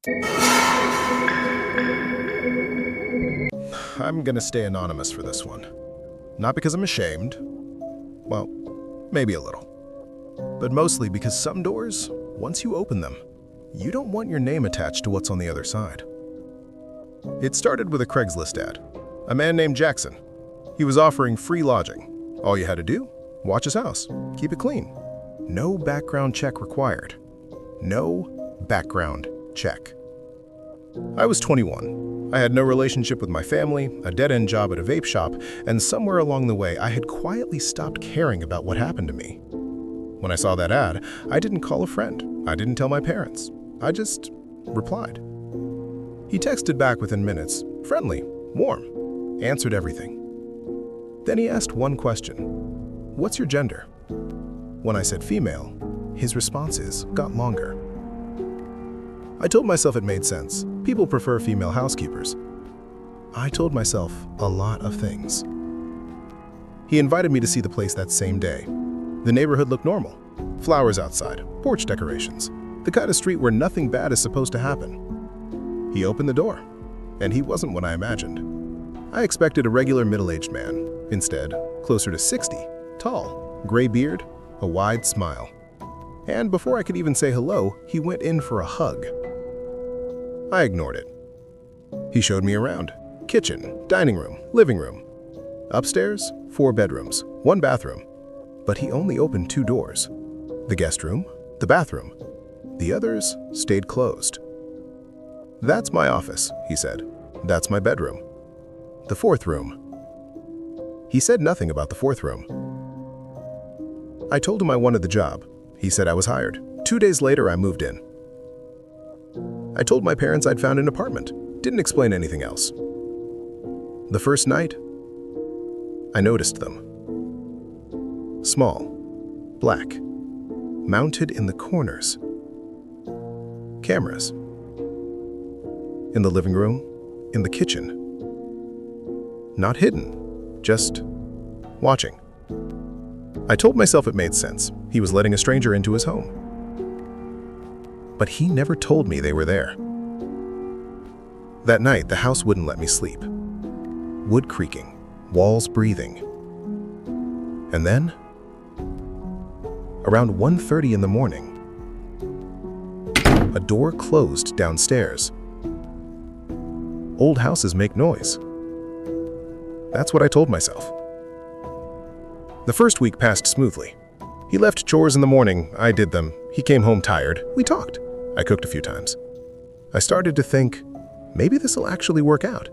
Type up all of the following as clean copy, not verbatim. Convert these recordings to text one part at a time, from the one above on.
I'm gonna stay anonymous for this one. Not because I'm ashamed. Well, maybe a little. But mostly because some doors, once you open them, you don't want your name attached to what's on the other side. It started with a Craigslist ad. A man named Jackson. He was offering free lodging. All you had to do, watch his house, keep it clean. No background check required. No background check. I was 21. I had no relationship with my family, a dead-end job at a vape shop, and somewhere along the way I had quietly stopped caring about what happened to me. When I saw that ad, I didn't call a friend. I didn't tell my parents. I just replied. He texted back within minutes, friendly, warm, answered everything. Then he asked one question. What's your gender? When I said female, his responses got longer. I told myself it made sense. People prefer female housekeepers. I told myself a lot of things. He invited me to see the place that same day. The neighborhood looked normal. Flowers outside, porch decorations, the kind of street where nothing bad is supposed to happen. He opened the door, and he wasn't what I imagined. I expected a regular middle-aged man. Instead, closer to 60, tall, gray beard, a wide smile. And before I could even say hello, he went in for a hug. I ignored it. He showed me around. Kitchen, dining room, living room. Upstairs, 4 bedrooms, 1 bathroom. But he only opened 2 doors. The guest room, the bathroom. The others stayed closed. That's my office, he said. That's my bedroom. The 4th room. He said nothing about the 4th room. I told him I wanted the job. He said I was hired. 2 days later, I moved in. I told my parents I'd found an apartment. Didn't explain anything else. The first night, I noticed them. Small, black, mounted in the corners. Cameras. In the living room, in the kitchen. Not hidden, just watching. I told myself it made sense. He was letting a stranger into his home. But he never told me they were there. That night, the house wouldn't let me sleep. Wood creaking, walls breathing. And then, around 1:30 in the morning, a door closed downstairs. Old houses make noise. That's what I told myself. The first week passed smoothly. He left chores in the morning, I did them. He came home tired. We talked. I cooked a few times. I started to think, maybe this will actually work out.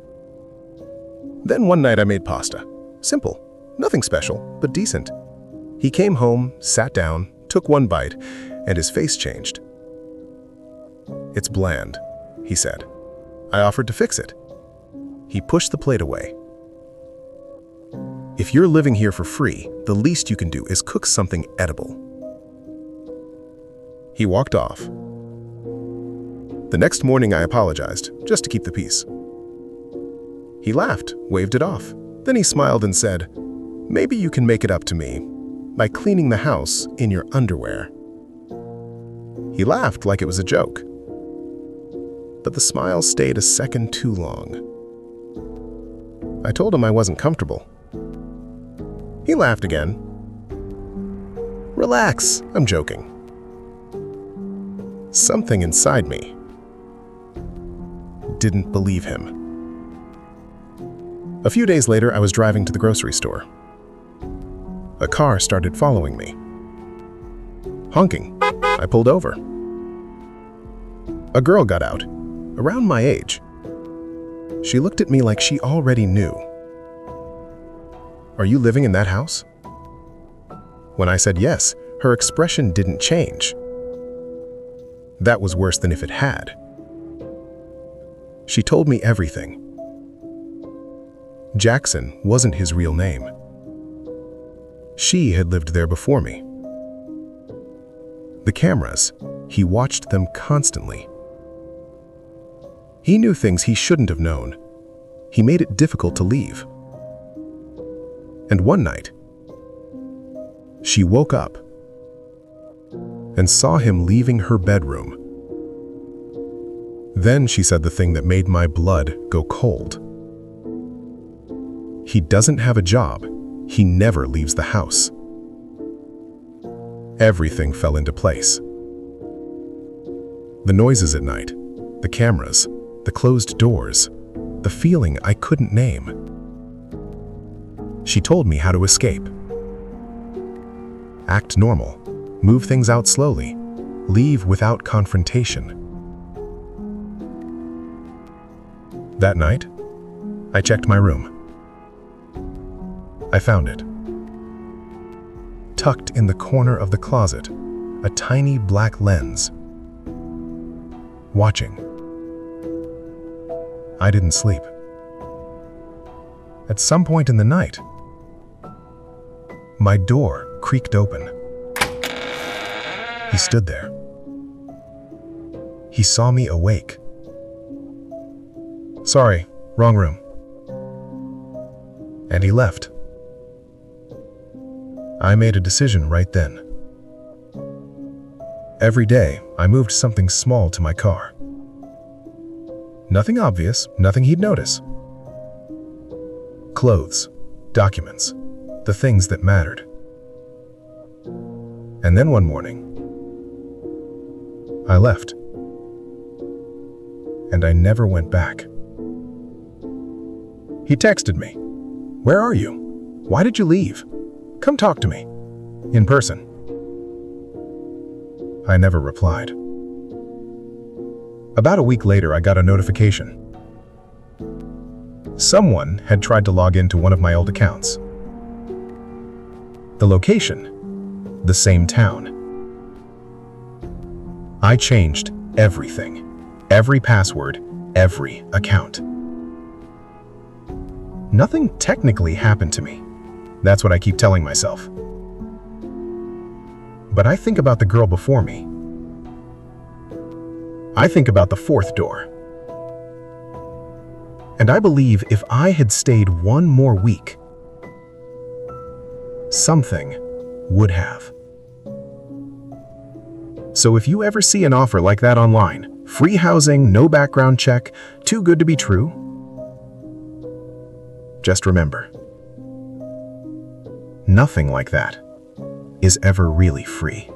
Then one night I made pasta. Simple. Nothing special, but decent. He came home, sat down, took one bite, and his face changed. It's bland, he said. I offered to fix it. He pushed the plate away. If you're living here for free, the least you can do is cook something edible. He walked off. The next morning I apologized, just to keep the peace. He laughed, waved it off. Then he smiled and said, maybe you can make it up to me by cleaning the house in your underwear. He laughed like it was a joke. But the smile stayed a second too long. I told him I wasn't comfortable. He laughed again. Relax, I'm joking. Something inside me didn't believe him. A few days later, I was driving to the grocery store. A car started following me. Honking, I pulled over. A girl got out, around my age. She looked at me like she already knew. Are you living in that house? When I said yes, her expression didn't change. That was worse than if it had. She told me everything. Jackson wasn't his real name. She had lived there before me. The cameras, he watched them constantly. He knew things he shouldn't have known. He made it difficult to leave. And one night, she woke up and saw him leaving her bedroom. Then she said the thing that made my blood go cold. He doesn't have a job. He never leaves the house. Everything fell into place. The noises at night, the cameras, the closed doors, the feeling I couldn't name. She told me how to escape. Act normal, move things out slowly, leave without confrontation. That night, I checked my room. I found it. Tucked in the corner of the closet, a tiny black lens. Watching. I didn't sleep. At some point in the night, my door creaked open. He stood there. He saw me awake. "Sorry, wrong room." And he left. I made a decision right then. Every day, I moved something small to my car. Nothing obvious, nothing he'd notice. Clothes, documents, the things that mattered. And then one morning, I left. And I never went back. He texted me, "Where are you? Why did you leave? Come talk to me. In person." I never replied. About a week later, I got a notification. Someone had tried to log into one of my old accounts. The location, the same town. I changed everything, every password, every account. Nothing technically happened to me. That's what I keep telling myself. But I think about the girl before me. I think about the fourth door. And I believe if I had stayed one more week, something would have. So if you ever see an offer like that online, free housing, no background check, too good to be true, just remember, nothing like that is ever really free.